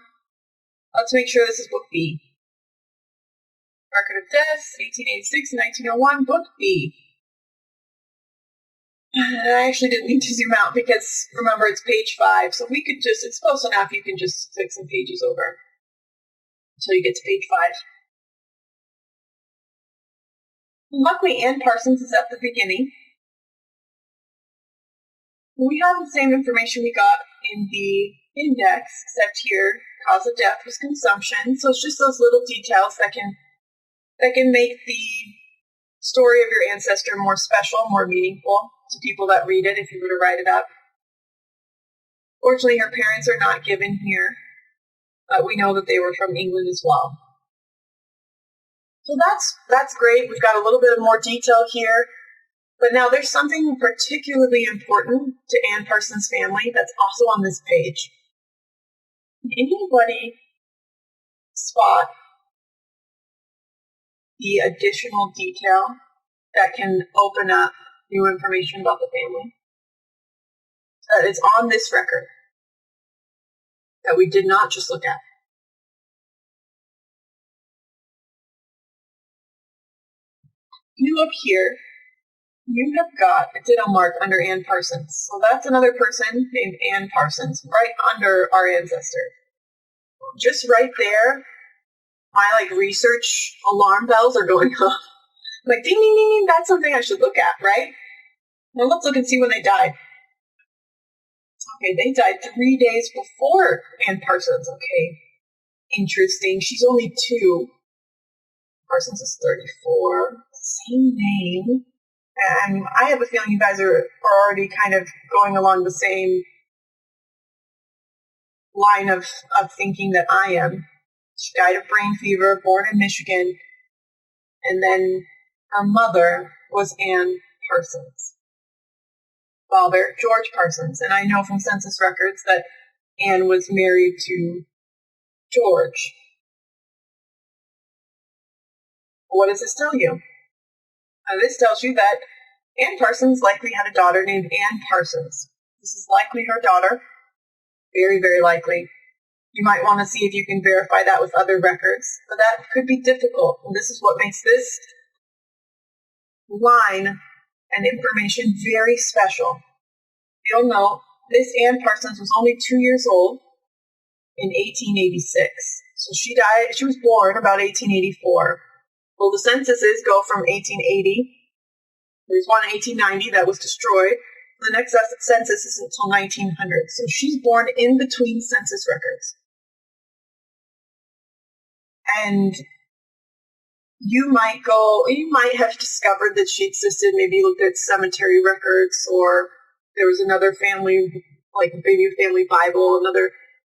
Let's make sure this is book B. Record of Deaths, 1886 and 1901, book B. I actually didn't need to zoom out because, remember, it's page 5, so we could it's close enough, you can just click some pages over until you get to page 5. Luckily, Ann Parsons is at the beginning. We have the same information we got in the index, except here, cause of death was consumption, so it's just those little details that can make the story of your ancestor more special, more meaningful to people that read it if you were to write it up. Fortunately, her parents are not given here, but we know that they were from England as well. So that's great. We've got a little bit of more detail here. But now there's something particularly important to Ann Parsons' family that's also on this page. Can anybody spot the additional detail that can open up new information about the family that is on this record that we did not just look at? You look here, you have got a ditto mark under Ann Parsons. So that's another person named Ann Parsons, right under our ancestor. Just right there, my research alarm bells are going off. Ding, ding, ding, ding, that's something I should look at, right? Now let's look and see when they died. Okay, they died 3 days before Ann Parsons. Okay, interesting. She's only 2. Parsons is 34. Same name. And I have a feeling you guys are already kind of going along the same line of thinking that I am. She died of brain fever, born in Michigan, and then her mother was Ann Parsons. Father, George Parsons. And I know from census records that Ann was married to George. What does this tell you? This tells you that Ann Parsons likely had a daughter named Ann Parsons. This is likely her daughter. Very, very likely. You might want to see if you can verify that with other records, but that could be difficult. And this is what makes this line and information very special. You'll note this Ann Parsons was only 2 years old in 1886. So she was born about 1884. Well, the censuses go from 1880. There's one in 1890 that was destroyed. The next census isn't until 1900. So she's born in between census records. And you might have discovered that she existed, maybe looked at cemetery records, or there was another family, maybe a family Bible,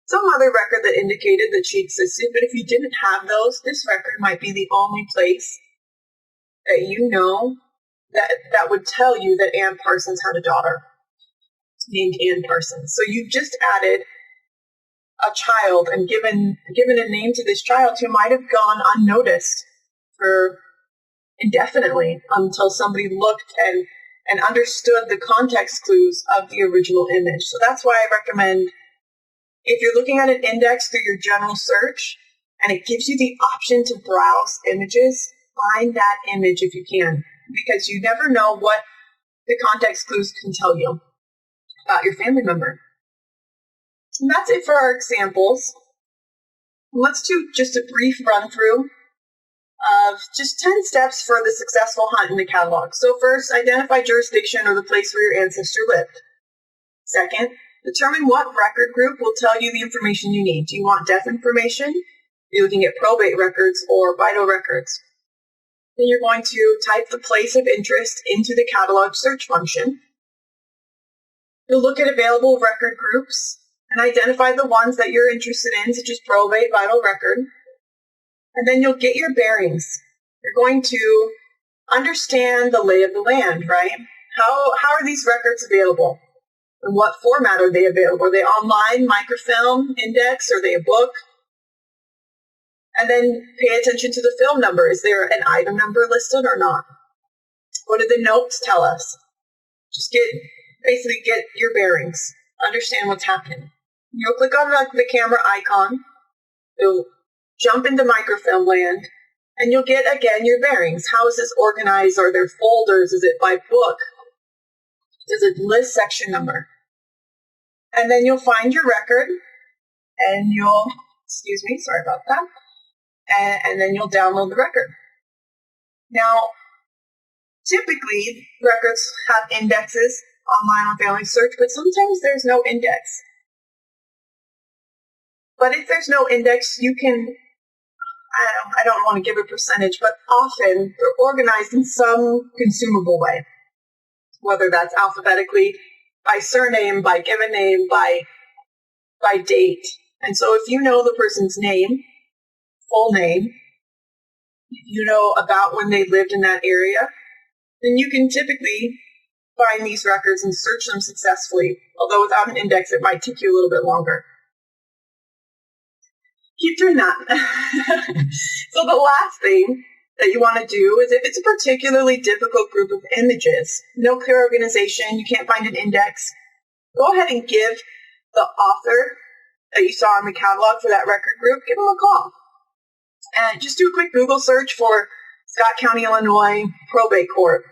some other record that indicated that she existed. But if you didn't have those, this record might be the only place that you know that would tell you that Ann Parsons had a daughter named Ann Parsons. So you've just added a child and given a name to this child who might have gone unnoticed for indefinitely until somebody looked and understood the context clues of the original image. So that's why I recommend, if you're looking at an index through your general search and it gives you the option to browse images, find that image if you can, because you never know what the context clues can tell you about your family member. And that's it for our examples. Let's do just a brief run through of just 10 steps for the successful hunt in the catalog. So first, identify jurisdiction or the place where your ancestor lived. Second, determine what record group will tell you the information you need. Do you want death information? You're looking at probate records or vital records. Then you're going to type the place of interest into the catalog search function. You'll look at available record groups and identify the ones that you're interested in, such as probate, vital record. And then you'll get your bearings. You're going to understand the lay of the land, right? How are these records available? In what format are they available? Are they online, microfilm, index? Are they a book? And then pay attention to the film number. Is there an item number listed or not? What do the notes tell us? Just basically get your bearings. Understand what's happening. You'll click on the camera icon. It'll jump into microfilm land, and you'll get, again, your bearings. How is this organized? Are there folders? Is it by book? Does it list section number? And then you'll find your record, and sorry about that. And then you'll download the record. Now, typically, records have indexes online on FamilySearch, but sometimes there's no index. But if there's no index, you can, I don't want to give a percentage, but often they're organized in some consumable way, whether that's alphabetically, by surname, by given name, by date. And so if you know the person's name, full name, you know about when they lived in that area, then you can typically find these records and search them successfully. Although without an index, it might take you a little bit longer. Keep doing that. So the last thing that you want to do is if it's a particularly difficult group of images, no clear organization, you can't find an index, go ahead and give the author that you saw in the catalog for that record group, give them a call. And just do a quick Google search for Scott County, Illinois probate court.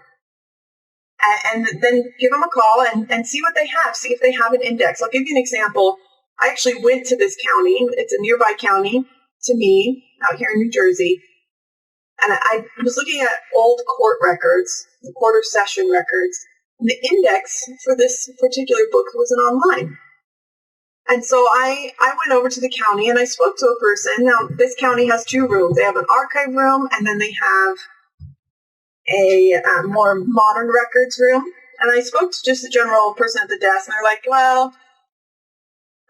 And then give them a call and see what they have. See if they have an index. I'll give you an example. I actually went to this county. It's a nearby county to me out here in New Jersey. And I was looking at old court records, the quarter session records. And the index for this particular book wasn't online. And so I went over to the county and I spoke to a person. Now, this county has two rooms. They have an archive room and then they have a more modern records room. And I spoke to just a general person at the desk and they're like, well,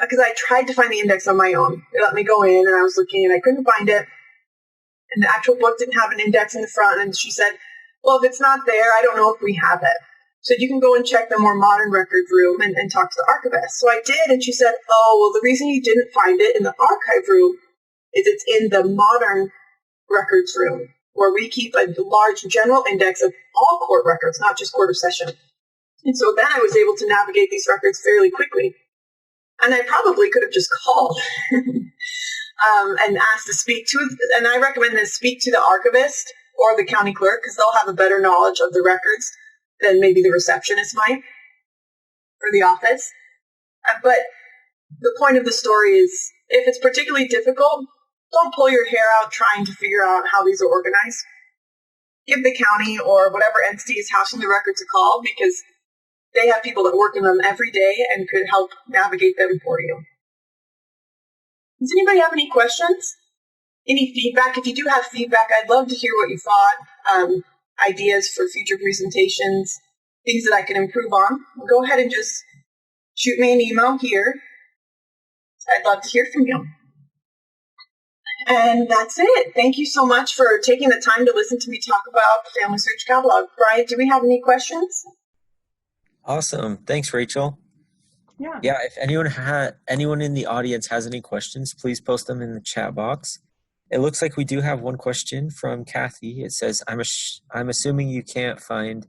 because I tried to find the index on my own. They let me go in and I was looking and I couldn't find it. And the actual book didn't have an index in the front. And she said, well, if it's not there, I don't know if we have it. So you can go and check the more modern record room and talk to the archivist. So I did, and she said, oh, well, the reason you didn't find it in the archive room is it's in the modern records room, where we keep a large general index of all court records, not just quarter session. And so then I was able to navigate these records fairly quickly. And I probably could have just called and asked to speak to, and I recommend to speak to the archivist or the county clerk, because they'll have a better knowledge of the records than maybe the receptionist might for the office. But the point of the story is, if it's particularly difficult, don't pull your hair out trying to figure out how these are organized. Give the county or whatever entity is housing the records a call, because they have people that work in them every day and could help navigate them for you. Does anybody have any questions? Any feedback? If you do have feedback, I'd love to hear what you thought. Ideas for future presentations, things that I can improve on. Go ahead and just shoot me an email here. I'd love to hear from you. And that's it. Thank you so much for taking the time to listen to me talk about the FamilySearch Catalog. Brian, do we have any questions? Awesome. Thanks, Rachel. Yeah, if anyone in the audience has any questions, please post them in the chat box. It looks like we do have one question from Kathy. It says, I'm assuming you can't find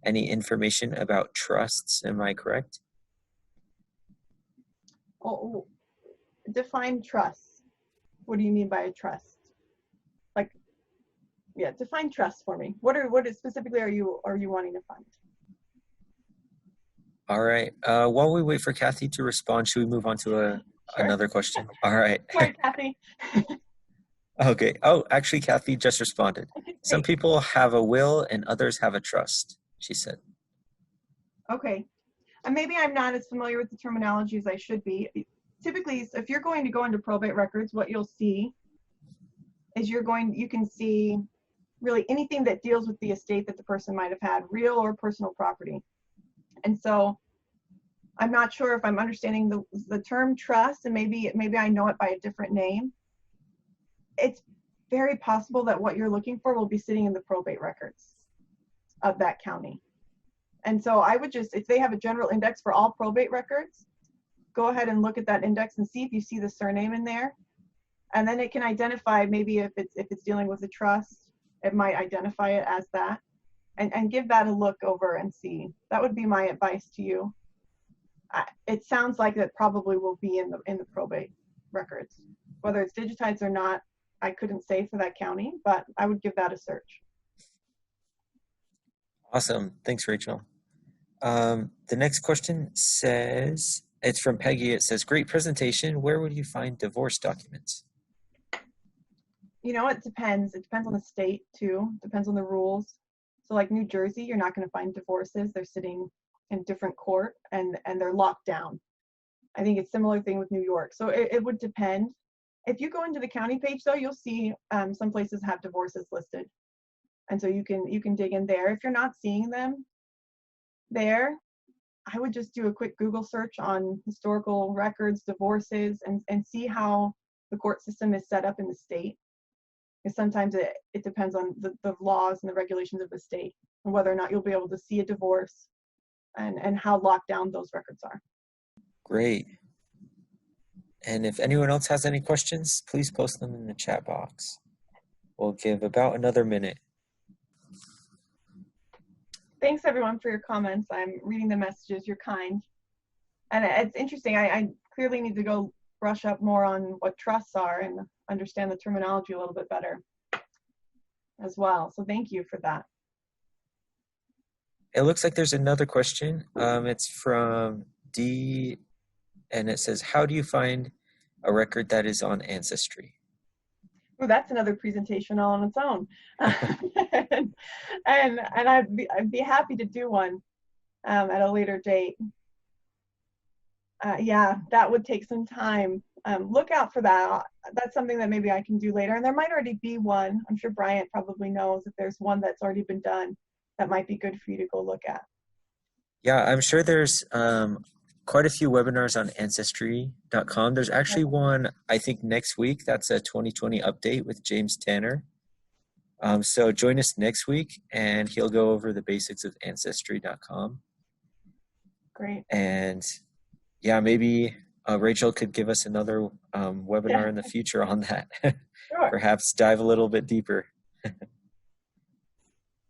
any information about trusts. Am I correct? Oh, define trust. What do you mean by a trust? Like, yeah, define trust for me. What specifically are you wanting to find? All right. While we wait for Kathy to respond, should we move on to Sure. another question? All right. Sorry, Kathy. Okay. Oh, actually, Kathy just responded. Some Great. people have a will and others have a trust, she said. Okay. And maybe I'm not as familiar with the terminology as I should be. Typically, if you're going to go into probate records, what you'll see is you can see really anything that deals with the estate that the person might have had, real or personal property. And so I'm not sure if I'm understanding the term trust, and maybe I know it by a different name. It's very possible that what you're looking for will be sitting in the probate records of that county. And so I would just, if they have a general index for all probate records, go ahead and look at that index and see if you see the surname in there. And then it can identify, maybe if it's dealing with a trust, it might identify it as that. And give that a look over and see. That would be my advice to you. It sounds like it probably will be in the probate records. Whether it's digitized or not, I couldn't say for that county, but I would give that a search. Awesome. Thanks, Rachel. The next question says, it's from Peggy. It says, great presentation. Where would you find divorce documents? You know, it depends. It depends on the state too. It depends on the rules. So like New Jersey, you're not going to find divorces. They're sitting in different court and they're locked down. I think it's a similar thing with New York. So it would depend. If you go into the county page though, you'll see some places have divorces listed. And so you can dig in there. If you're not seeing them there, I would just do a quick Google search on historical records, divorces, and see how the court system is set up in the state. Because sometimes it depends on the laws and the regulations of the state and whether or not you'll be able to see a divorce and how locked down those records are. Great. And if anyone else has any questions, please post them in the chat box. We'll give about another minute. Thanks everyone for your comments. I'm reading the messages. You're kind. And it's interesting. I clearly need to go brush up more on what trusts are and understand the terminology a little bit better as well. So thank you for that. It looks like there's another question. It's from D, and it says, how do you find a record that is on Ancestry? Oh, that's another presentation all on its own. and I'd be happy to do one at a later date. Yeah, that would take some time. Look out for that. That's something that maybe I can do later. And there might already be one. I'm sure Bryant probably knows if there's one that's already been done that might be good for you to go look at. Yeah, I'm sure there's quite a few webinars on Ancestry.com. There's actually one, I think, next week. That's a 2020 update with James Tanner. So join us next week, and he'll go over the basics of Ancestry.com. Great. And yeah, maybe Rachel could give us another webinar in the future on that. Sure. Perhaps dive a little bit deeper.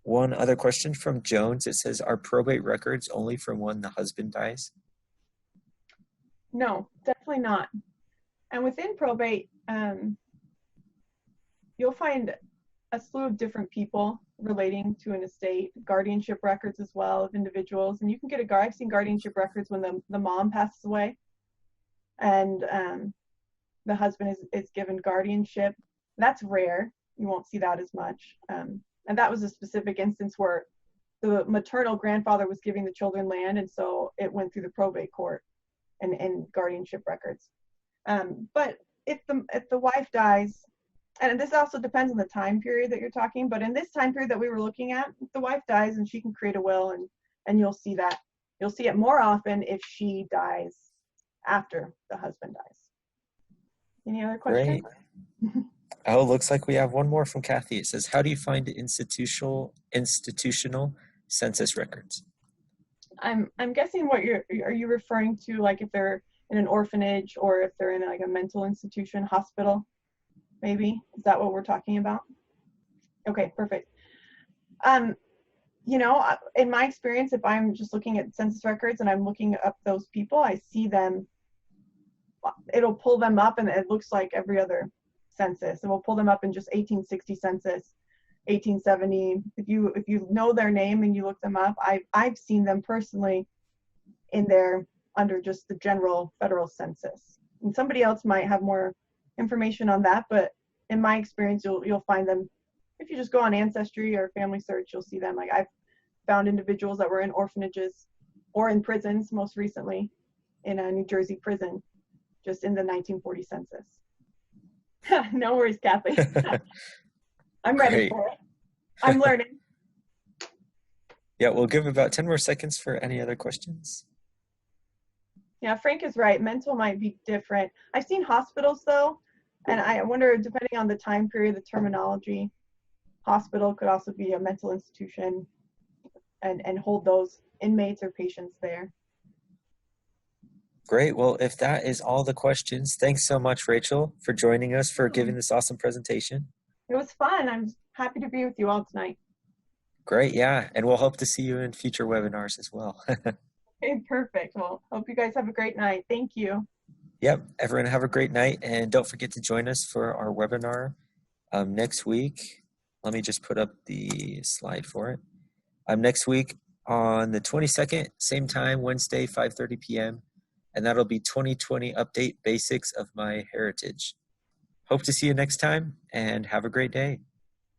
One other question from Jones. It says, are probate records only from when the husband dies? No, definitely not. And within probate, you'll find a slew of different people relating to an estate, guardianship records as well of individuals. And you can get I've seen guardianship records when the mom passes away and the husband is given guardianship. That's rare. You won't see that as much. And that was a specific instance where the maternal grandfather was giving the children land, and so it went through the probate court and guardianship records. But if the wife dies, and this also depends on the time period that you're talking, but in this time period that we were looking at, if the wife dies and she can create a will, and you'll see that. You'll see it more often if she dies after the husband dies. Any other questions? Great. Oh, looks like we have one more from Kathy. It says, how do you find institutional census records? I'm guessing what are you referring to, like if they're in an orphanage or if they're in like a mental institution, hospital, maybe? Is that what we're talking about? Okay, perfect. You know, in my experience, if I'm just looking at census records and I'm looking up those people, I see them, it'll pull them up and it looks like every other census, and we'll pull them up in just 1860 census, 1870. If you know their name and you look them up, I've seen them personally in there under just the general federal census. And somebody else might have more information on that, but in my experience, you'll find them. If you just go on Ancestry or FamilySearch, you'll see them. Like I've found individuals that were in orphanages or in prisons, most recently in a New Jersey prison, just in the 1940 census. No worries, Kathy. I'm ready Great. for it. I'm learning. Yeah, we'll give about 10 more seconds for any other questions. Yeah, Frank is right. Mental might be different. I've seen hospitals though, and I wonder, depending on the time period, the terminology, hospital could also be a mental institution and hold those inmates or patients there. Great. Well, if that is all the questions, thanks so much, Rachel, for joining us, for giving this awesome presentation. It was fun. I'm happy to be with you all tonight. Great. Yeah. And we'll hope to see you in future webinars as well. Okay, perfect. Well, hope you guys have a great night. Thank you. Yep. Everyone have a great night. And don't forget to join us for our webinar next week. Let me just put up the slide for it. Next week on the 22nd, same time, Wednesday, 5:30 p.m. And that'll be 2020 Update Basics of My Heritage. Hope to see you next time and have a great day.